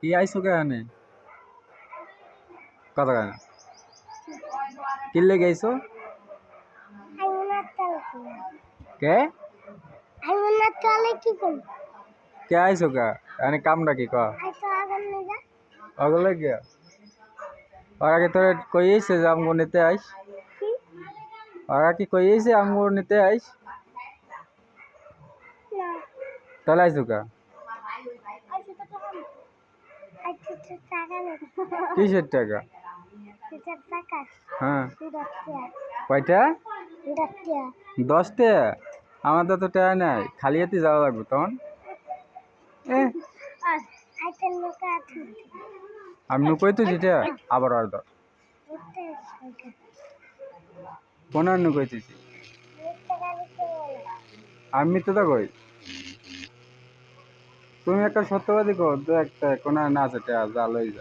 কি আইসো কেনে কথা কেন কিনলে গেছো কে কে আইসো কা এনে কামটা কি ক অগলে গিয়া ওর আগে তোর কইছে যে আমগো নিতে আইস ওরা কি কইছে আমগো নিতে আইস তাহলে আইসো কা কিসের টাকা হ্যাঁ কয়টা 10 টাকা আমাদের তো টাকা নাই খালি হাতে যাওয়া লাগবে তখন আমি নুকই তো যেটা আবার আর দর কোন নুকইতেছি আমি তো কই তুমি একটা সত্যবাদী কো দু একটা কোন না আছে যা লই যা